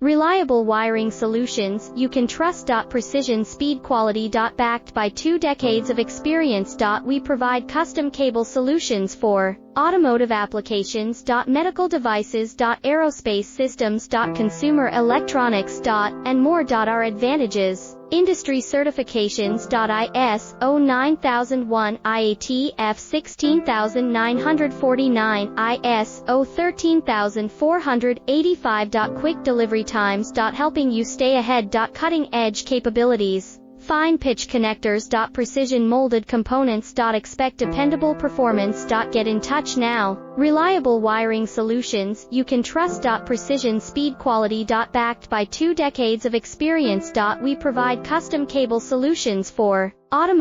Reliable wiring solutions you can trust. Precision speed quality. Backed by 2 decades of experience. We provide custom cable solutions for automotive applications. Medical devices. Aerospace systems. Consumer electronics. And more. Our advantages: industry certifications. ISO 9001, IAT F16949, ISO 13485. Quick delivery times. Helping you stay ahead. Cutting edge capabilities. Fine pitch connectors. Precision molded components. Expect dependable performance. Get in touch now. Reliable wiring solutions you can trust. Precision speed quality. Backed by 2 decades of experience. We provide custom cable solutions for automotive